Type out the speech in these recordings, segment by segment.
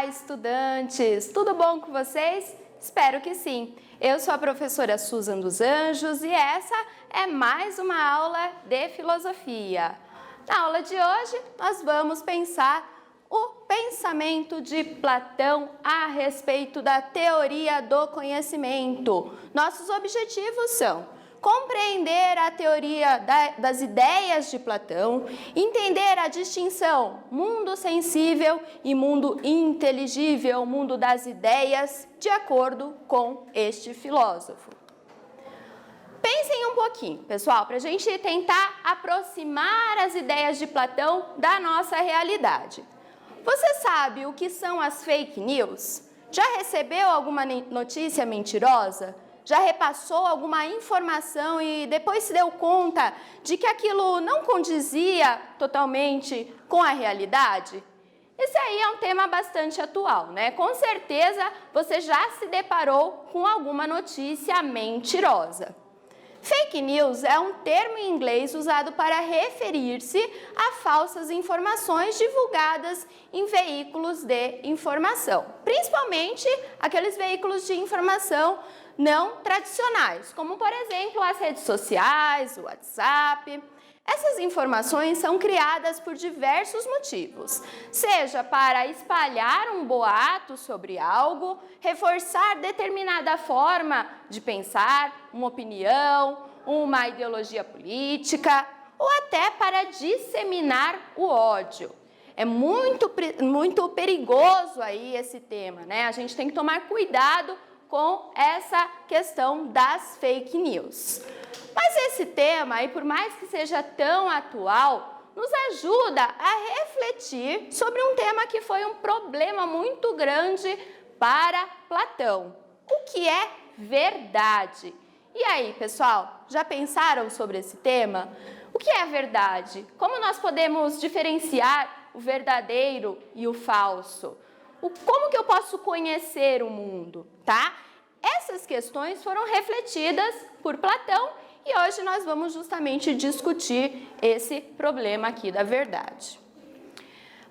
estudantes! Tudo bom com vocês? Espero que sim! Eu sou a professora Susan dos Anjos e essa é mais uma aula de filosofia. Na aula de hoje, nós vamos pensar o pensamento de Platão a respeito da teoria do conhecimento. Nossos objetivos são compreender a teoria das ideias de Platão, entender a distinção mundo sensível e mundo inteligível, mundo das ideias, de acordo com este filósofo. Pensem um pouquinho, pessoal, para a gente tentar aproximar as ideias de Platão da nossa realidade. Você sabe o que são as fake news? Já recebeu alguma notícia mentirosa? Já repassou alguma informação e depois se deu conta de que aquilo não condizia totalmente com a realidade? Esse aí é um tema bastante atual, né? Com certeza você já se deparou com alguma notícia mentirosa. Fake news é um termo em inglês usado para referir-se a falsas informações divulgadas em veículos de informação, principalmente aqueles veículos de informação não tradicionais, como por exemplo as redes sociais, o WhatsApp. Essas informações são criadas por diversos motivos, seja para espalhar um boato sobre algo, reforçar determinada forma de pensar, uma opinião, uma ideologia política, ou até para disseminar o ódio. É muito perigoso aí esse tema, né? A gente tem que tomar cuidado com essa questão das fake news. Mas esse tema, e por mais que seja tão atual, nos ajuda a refletir sobre um tema que foi um problema muito grande para Platão. O que é verdade? E aí, pessoal, já pensaram sobre esse tema? O que é verdade? Como nós podemos diferenciar o verdadeiro e o falso? Como que eu posso conhecer o mundo, tá? Essas questões foram refletidas por Platão e hoje nós vamos justamente discutir esse problema aqui da verdade.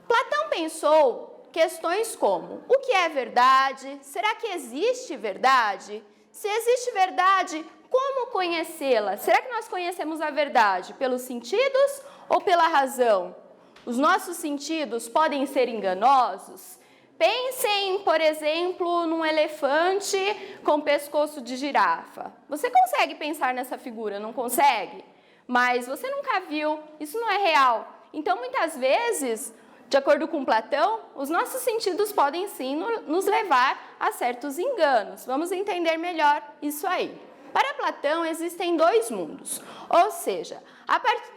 Platão pensou questões como: o que é verdade? Será que existe verdade? Se existe verdade, como conhecê-la? Será que nós conhecemos a verdade pelos sentidos ou pela razão? Os nossos sentidos podem ser enganosos? Pensem, por exemplo, num elefante com pescoço de girafa. Você consegue pensar nessa figura, não consegue? Mas você nunca viu, isso não é real. Então, muitas vezes, de acordo com Platão, os nossos sentidos podem sim nos levar a certos enganos. Vamos entender melhor isso aí. Para Platão, existem dois mundos, ou seja,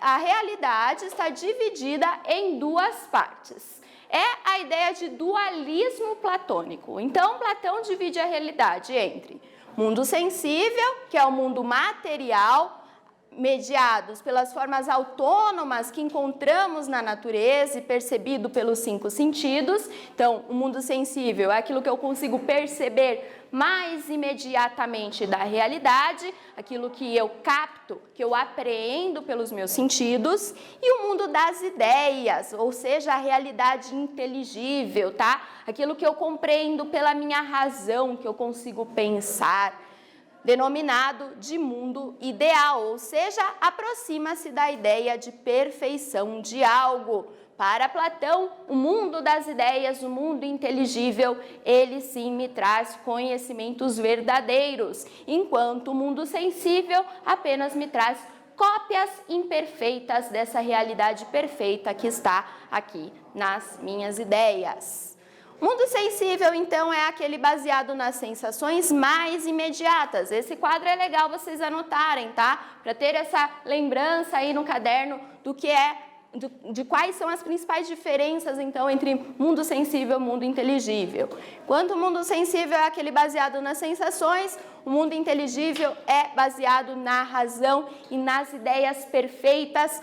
a realidade está dividida em duas partes. É a ideia de dualismo platônico. Então, Platão divide a realidade entre mundo sensível, que é o mundo material, mediados pelas formas autônomas que encontramos na natureza e percebido pelos 5 sentidos. Então, o mundo sensível é aquilo que eu consigo perceber mais imediatamente da realidade, aquilo que eu capto, que eu apreendo pelos meus sentidos, e o mundo das ideias, ou seja, a realidade inteligível, tá? Aquilo que eu compreendo pela minha razão, que eu consigo pensar, denominado de mundo ideal, ou seja, aproxima-se da ideia de perfeição de algo. Para Platão, o mundo das ideias, o mundo inteligível, ele sim me traz conhecimentos verdadeiros, enquanto o mundo sensível apenas me traz cópias imperfeitas dessa realidade perfeita que está aqui nas minhas ideias. O mundo sensível, então, é aquele baseado nas sensações mais imediatas. Esse quadro é legal vocês anotarem, tá? Para ter essa lembrança aí no caderno do que é, de quais são as principais diferenças, então, entre mundo sensível e mundo inteligível. Enquanto o mundo sensível é aquele baseado nas sensações, o mundo inteligível é baseado na razão e nas ideias perfeitas,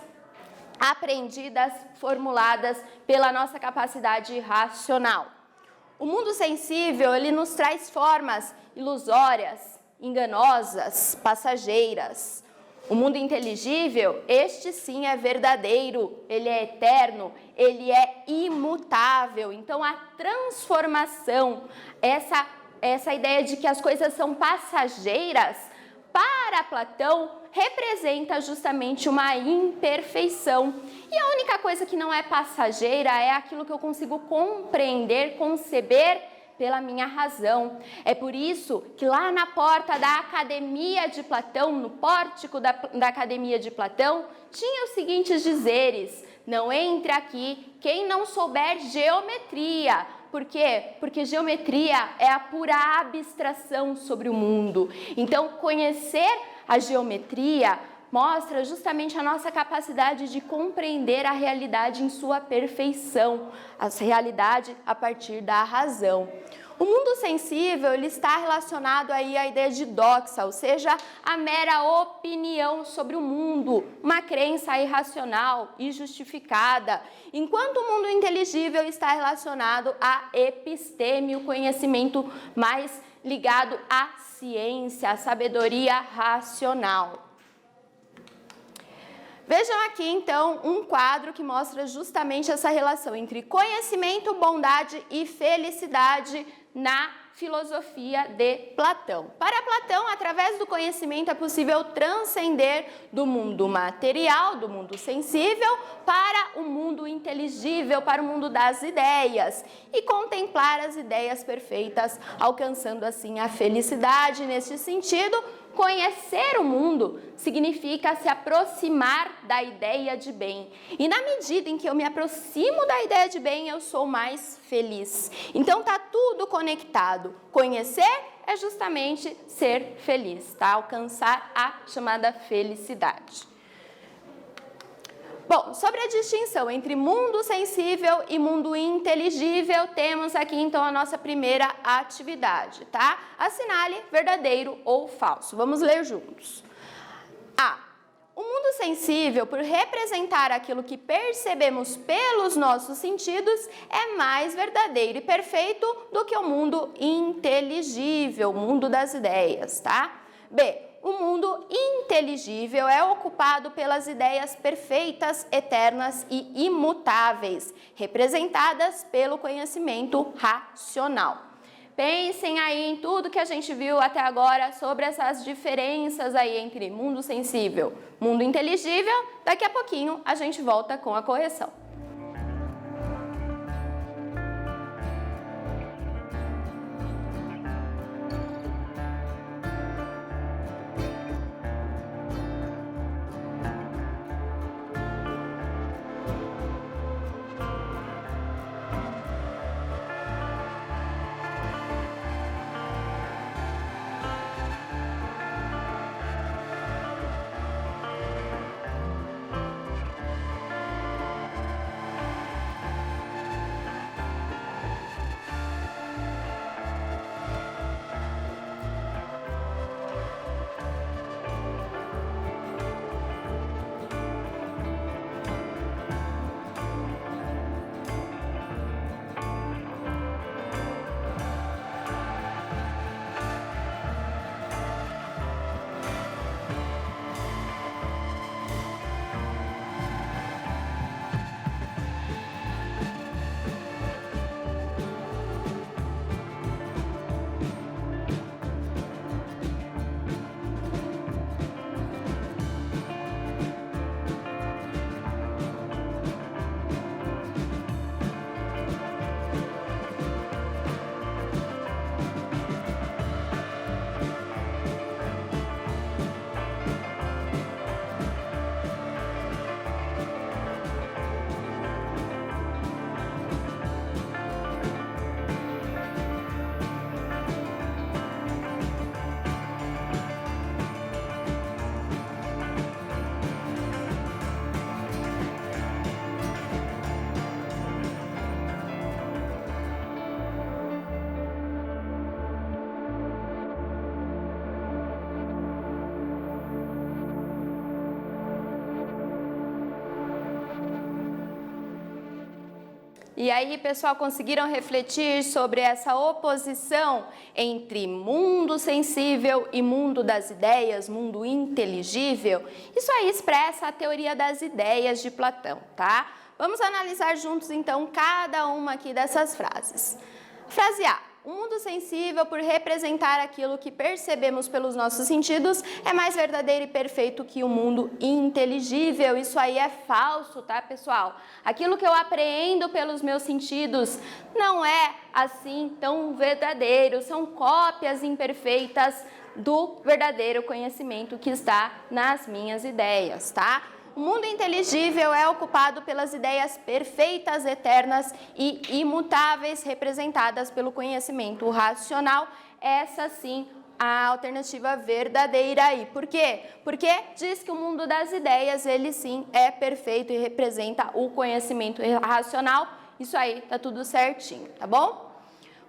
aprendidas, formuladas pela nossa capacidade racional. O mundo sensível, ele nos traz formas ilusórias, enganosas, passageiras. O mundo inteligível, este sim é verdadeiro, ele é eterno, ele é imutável. Então, a transformação, essa ideia de que as coisas são passageiras, para Platão, representa justamente uma imperfeição. E a única coisa que não é passageira é aquilo que eu consigo compreender, conceber pela minha razão. É por isso que lá na porta da Academia de Platão, no pórtico da Academia de Platão, tinha os seguintes dizeres: não entre aqui quem não souber geometria. Por quê? Porque geometria é a pura abstração sobre o mundo. Então, conhecer a geometria mostra justamente a nossa capacidade de compreender a realidade em sua perfeição, a realidade a partir da razão. O mundo sensível, ele está relacionado aí à ideia de doxa, ou seja, a mera opinião sobre o mundo, uma crença irracional e justificada, enquanto o mundo inteligível está relacionado à episteme, o conhecimento mais ligado à ciência, à sabedoria racional. Vejam aqui, então, um quadro que mostra justamente essa relação entre conhecimento, bondade e felicidade na filosofia de Platão. Para Platão, através do conhecimento é possível transcender do mundo material, do mundo sensível, para o mundo inteligível, para o mundo das ideias e contemplar as ideias perfeitas, alcançando assim a felicidade. Neste sentido, conhecer o mundo significa se aproximar da ideia de bem. E na medida em que eu me aproximo da ideia de bem, eu sou mais feliz. Então tá tudo conectado. Conhecer é justamente ser feliz, tá? Alcançar a chamada felicidade. Bom, sobre a distinção entre mundo sensível e mundo inteligível, temos aqui então a nossa primeira atividade, tá? Assinale verdadeiro ou falso. Vamos ler juntos. A. O mundo sensível, por representar aquilo que percebemos pelos nossos sentidos, é mais verdadeiro e perfeito do que o mundo inteligível, o mundo das ideias, tá? B. O mundo inteligível é ocupado pelas ideias perfeitas, eternas e imutáveis, representadas pelo conhecimento racional. Pensem aí em tudo que a gente viu até agora sobre essas diferenças aí entre mundo sensível, mundo inteligível. Daqui a pouquinho a gente volta com a correção. E aí, pessoal, conseguiram refletir sobre essa oposição entre mundo sensível e mundo das ideias, mundo inteligível? Isso aí expressa a teoria das ideias de Platão, tá? Vamos analisar juntos, então, cada uma aqui dessas frases. Frase A. O mundo sensível, por representar aquilo que percebemos pelos nossos sentidos, é mais verdadeiro e perfeito que o mundo inteligível. Isso aí é falso, tá, pessoal? Aquilo que eu apreendo pelos meus sentidos não é assim tão verdadeiro, são cópias imperfeitas do verdadeiro conhecimento que está nas minhas ideias, tá? O mundo inteligível é ocupado pelas ideias perfeitas, eternas e imutáveis, representadas pelo conhecimento racional. Essa sim, a alternativa verdadeira aí. Por quê? Porque diz que o mundo das ideias, ele sim é perfeito e representa o conhecimento racional. Isso aí, tá tudo certinho, tá bom?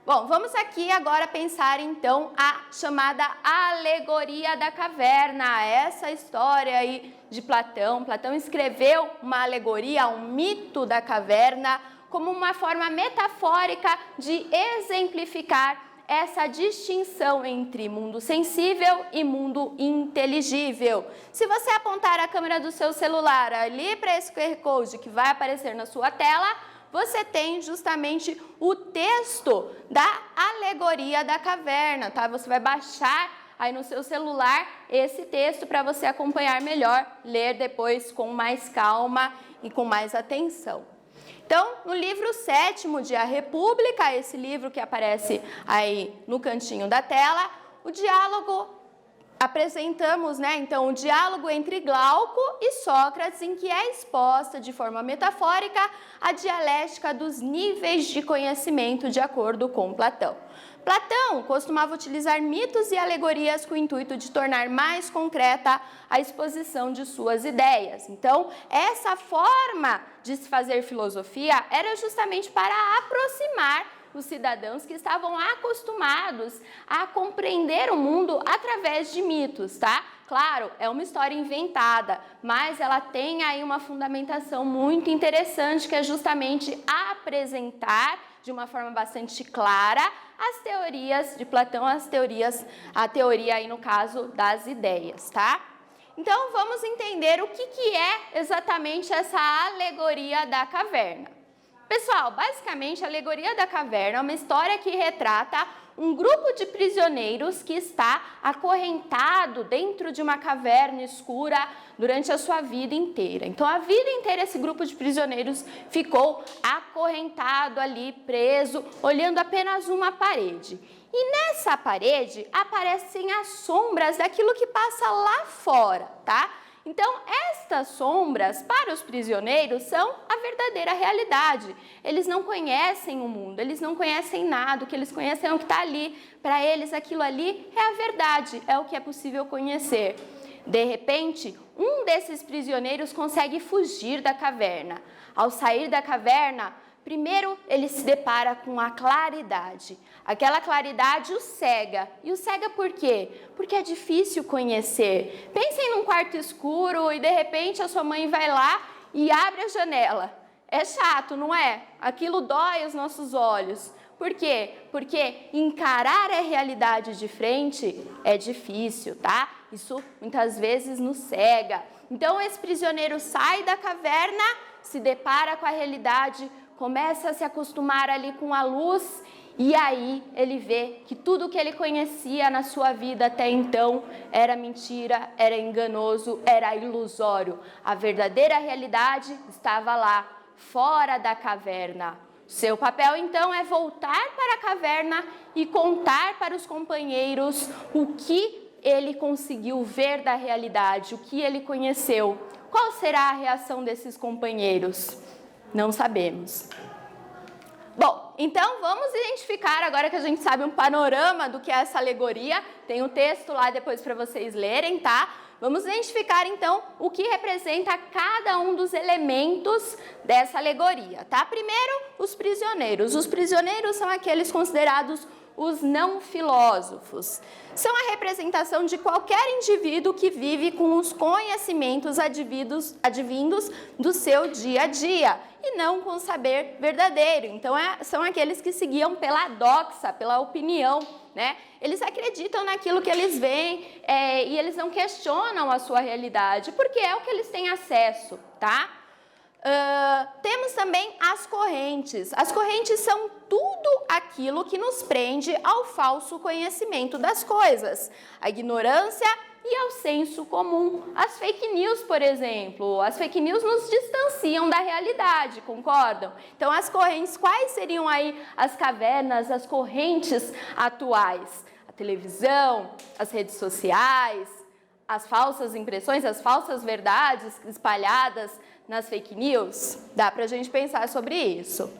Bom, vamos aqui agora pensar então a chamada alegoria da caverna, essa história aí de Platão. Platão escreveu uma alegoria, um mito da caverna, como uma forma metafórica de exemplificar essa distinção entre mundo sensível e mundo inteligível. Se você apontar a câmera do seu celular ali para esse QR Code que vai aparecer na sua tela, você tem justamente o texto da alegoria da caverna, tá? Você vai baixar aí no seu celular esse texto para você acompanhar melhor, ler depois com mais calma e com mais atenção. Então, no livro 7º de A República, esse livro que aparece aí no cantinho da tela, o diálogo apresentamos, então, o diálogo entre Glauco e Sócrates, em que é exposta de forma metafórica a dialética dos níveis de conhecimento de acordo com Platão. Platão costumava utilizar mitos e alegorias com o intuito de tornar mais concreta a exposição de suas ideias. Então, essa forma de se fazer filosofia era justamente para aproximar os cidadãos que estavam acostumados a compreender o mundo através de mitos, tá? Claro, é uma história inventada, mas ela tem aí uma fundamentação muito interessante, que é justamente apresentar de uma forma bastante clara as teorias de Platão, a teoria aí no caso das ideias, tá? Então, vamos entender o que é exatamente essa alegoria da caverna. Pessoal, basicamente, a alegoria da caverna é uma história que retrata um grupo de prisioneiros que está acorrentado dentro de uma caverna escura durante a sua vida inteira. Então, a vida inteira esse grupo de prisioneiros ficou acorrentado ali, preso, olhando apenas uma parede. E nessa parede aparecem as sombras daquilo que passa lá fora, tá? Então, estas sombras, para os prisioneiros, são a verdadeira realidade. Eles não conhecem o mundo, eles não conhecem nada, o que eles conhecem é o que está ali. Para eles, aquilo ali é a verdade, é o que é possível conhecer. De repente, um desses prisioneiros consegue fugir da caverna. Ao sair da caverna, primeiro ele se depara com a claridade. Aquela claridade o cega. E o cega por quê? Porque é difícil conhecer. Pensem num quarto escuro e de repente a sua mãe vai lá e abre a janela. É chato, não é? Aquilo dói os nossos olhos. Por quê? Porque encarar a realidade de frente é difícil, tá? Isso muitas vezes nos cega. Então esse prisioneiro sai da caverna, se depara com a realidade, começa a se acostumar ali com a luz e aí ele vê que tudo que ele conhecia na sua vida até então era mentira, era enganoso, era ilusório. A verdadeira realidade estava lá, fora da caverna. Seu papel, então, é voltar para a caverna e contar para os companheiros o que ele conseguiu ver da realidade, o que ele conheceu. Qual será a reação desses companheiros? Não sabemos. Bom, então vamos identificar, agora que a gente sabe um panorama do que é essa alegoria, tem um texto lá depois para vocês lerem, tá? Vamos identificar então o que representa cada um dos elementos dessa alegoria, tá? Primeiro, os prisioneiros. Os prisioneiros são aqueles considerados os não filósofos. São a representação de qualquer indivíduo que vive com os conhecimentos advindos do seu dia a dia e não com o saber verdadeiro. Então, são aqueles que seguiam pela doxa, pela opinião, né? Eles acreditam naquilo que eles veem e eles não questionam a sua realidade, porque é o que eles têm acesso, tá? Temos também as correntes. As correntes são tudo aquilo que nos prende ao falso conhecimento das coisas, à ignorância e ao senso comum. As fake news, por exemplo, as fake news nos distanciam da realidade, concordam? Então, as correntes, quais seriam aí as cavernas, as correntes atuais? A televisão, as redes sociais, as falsas impressões, as falsas verdades espalhadas nas fake news? Dá pra gente pensar sobre isso.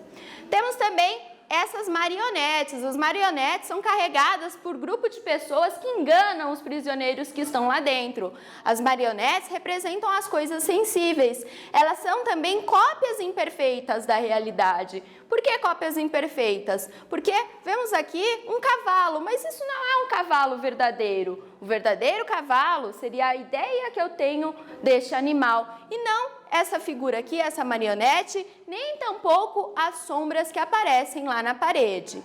Temos também essas marionetes. As marionetes são carregadas por grupo de pessoas que enganam os prisioneiros que estão lá dentro. As marionetes representam as coisas sensíveis. Elas são também cópias imperfeitas da realidade. Por que cópias imperfeitas? Porque vemos aqui um cavalo, mas isso não é um cavalo verdadeiro. O verdadeiro cavalo seria a ideia que eu tenho deste animal, e não essa figura aqui, essa marionete, nem tampouco as sombras que aparecem lá na parede.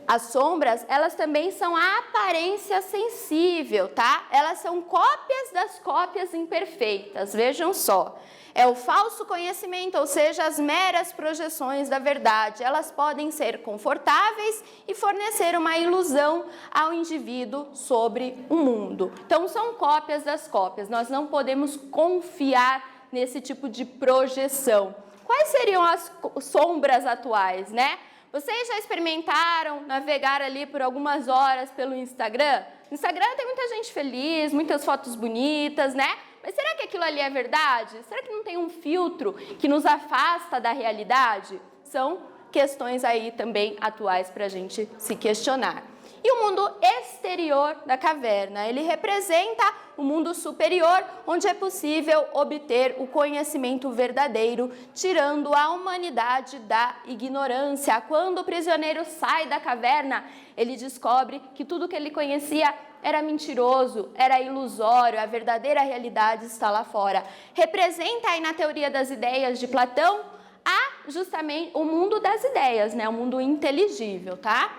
As sombras, elas também são a aparência sensível, tá? Elas são cópias das cópias imperfeitas, vejam só. É o falso conhecimento, ou seja, as meras projeções da verdade. Elas podem ser confortáveis e fornecer uma ilusão ao indivíduo sobre o mundo. Então, são cópias das cópias. Nós não podemos confiar nesse tipo de projeção. Quais seriam as sombras atuais, né? Vocês já experimentaram navegar ali por algumas horas pelo Instagram? No Instagram tem muita gente feliz, muitas fotos bonitas, né? Mas será que aquilo ali é verdade? Será que não tem um filtro que nos afasta da realidade? São questões aí também atuais para a gente se questionar. E o mundo exterior da caverna, ele representa o mundo superior, onde é possível obter o conhecimento verdadeiro, tirando a humanidade da ignorância. Quando o prisioneiro sai da caverna, ele descobre que tudo que ele conhecia era mentiroso, era ilusório, a verdadeira realidade está lá fora. Representa aí na teoria das ideias de Platão justamente o mundo das ideias, né? O mundo inteligível, tá?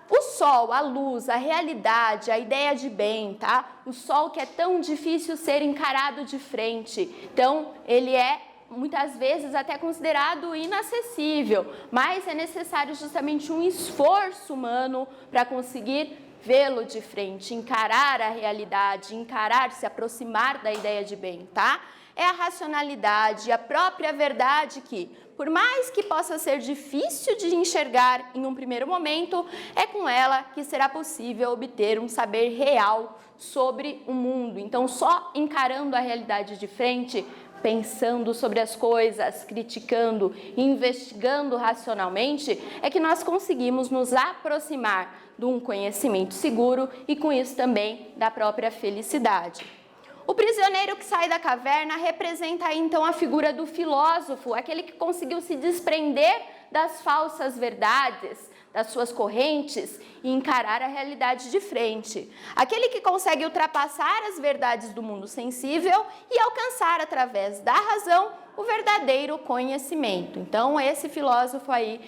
O sol, a luz, a realidade, a ideia de bem, tá? O sol que é tão difícil ser encarado de frente. Então, ele é muitas vezes até considerado inacessível, mas é necessário justamente um esforço humano para conseguir vê-lo de frente, encarar a realidade, encarar, se aproximar da ideia de bem, tá? É a racionalidade, a própria verdade que, por mais que possa ser difícil de enxergar em um primeiro momento, é com ela que será possível obter um saber real sobre o mundo. Então, só encarando a realidade de frente, pensando sobre as coisas, criticando, investigando racionalmente, é que nós conseguimos nos aproximar de um conhecimento seguro e, com isso, também da própria felicidade. O prisioneiro que sai da caverna representa então a figura do filósofo, aquele que conseguiu se desprender das falsas verdades, das suas correntes e encarar a realidade de frente. Aquele que consegue ultrapassar as verdades do mundo sensível e alcançar através da razão o verdadeiro conhecimento. Então, esse filósofo aí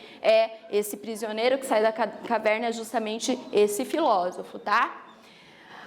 esse prisioneiro que sai da caverna é justamente esse filósofo, tá?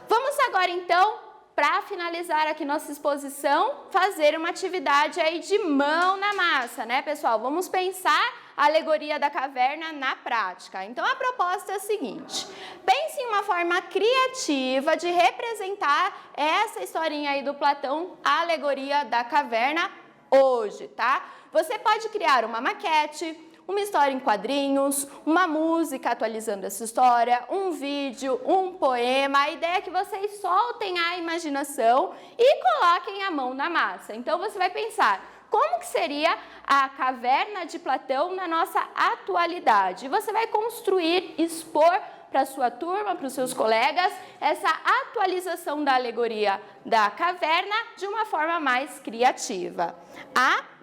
Vamos agora então, para finalizar aqui nossa exposição, fazer uma atividade aí de mão na massa, né, pessoal? Vamos pensar a alegoria da caverna na prática. Então, a proposta é a seguinte: pense em uma forma criativa de representar essa historinha aí do Platão, a alegoria da caverna, hoje, tá? Você pode criar uma maquete, uma história em quadrinhos, uma música atualizando essa história, um vídeo, um poema. A ideia é que vocês soltem a imaginação e coloquem a mão na massa. Então, você vai pensar, como que seria a caverna de Platão na nossa atualidade? Você vai construir, expor para a sua turma, para os seus colegas, essa atualização da alegoria da caverna de uma forma mais criativa.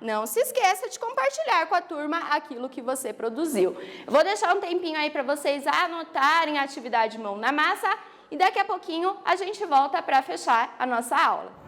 Não se esqueça de compartilhar com a turma aquilo que você produziu. Eu vou deixar um tempinho aí para vocês anotarem a atividade mão na massa e daqui a pouquinho a gente volta para fechar a nossa aula.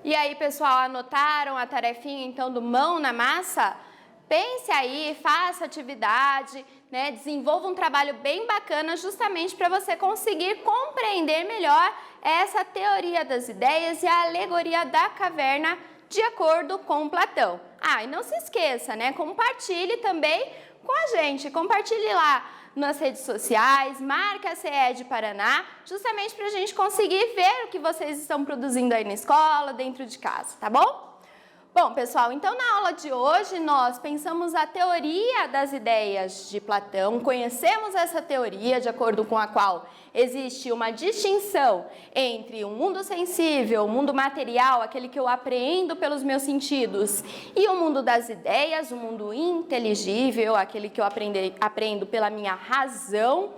E aí, pessoal, anotaram a tarefinha, então, do mão na massa? Pense aí, faça atividade, né? Desenvolva um trabalho bem bacana justamente para você conseguir compreender melhor essa teoria das ideias e a alegoria da caverna de acordo com Platão. E não se esqueça, né? Compartilhe também com a gente, compartilhe lá nas redes sociais, marca a CE de Paraná, justamente para a gente conseguir ver o que vocês estão produzindo aí na escola, dentro de casa, tá bom? Bom, pessoal, então na aula de hoje nós pensamos a teoria das ideias de Platão, conhecemos essa teoria de acordo com a qual existe uma distinção entre o mundo sensível, o mundo material, aquele que eu apreendo pelos meus sentidos, e o mundo das ideias, o mundo inteligível, aquele que eu aprendo pela minha razão.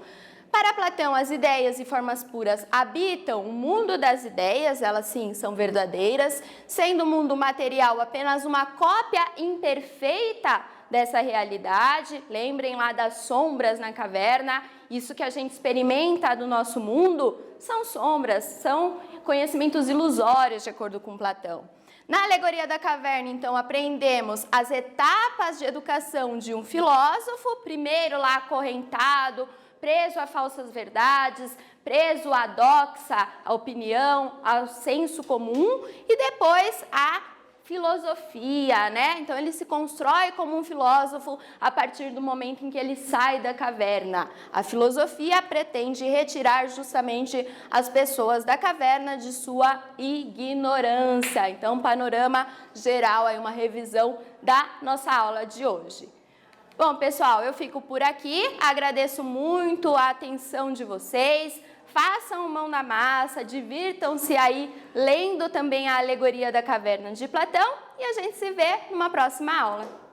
Para Platão, as ideias e formas puras habitam o mundo das ideias, elas sim são verdadeiras, sendo o mundo material apenas uma cópia imperfeita dessa realidade. Lembrem lá das sombras na caverna, isso que a gente experimenta do nosso mundo são sombras, são conhecimentos ilusórios, de acordo com Platão. Na alegoria da caverna, então, aprendemos as etapas de educação de um filósofo, primeiro lá acorrentado, preso a falsas verdades, preso à doxa, à opinião, ao senso comum, e depois a filosofia, né? Então ele se constrói como um filósofo a partir do momento em que ele sai da caverna. A filosofia pretende retirar justamente as pessoas da caverna de sua ignorância. Então, panorama geral, aí uma revisão da nossa aula de hoje. Bom, pessoal, eu fico por aqui, agradeço muito a atenção de vocês, façam mão na massa, divirtam-se aí lendo também a Alegoria da Caverna de Platão e a gente se vê numa próxima aula.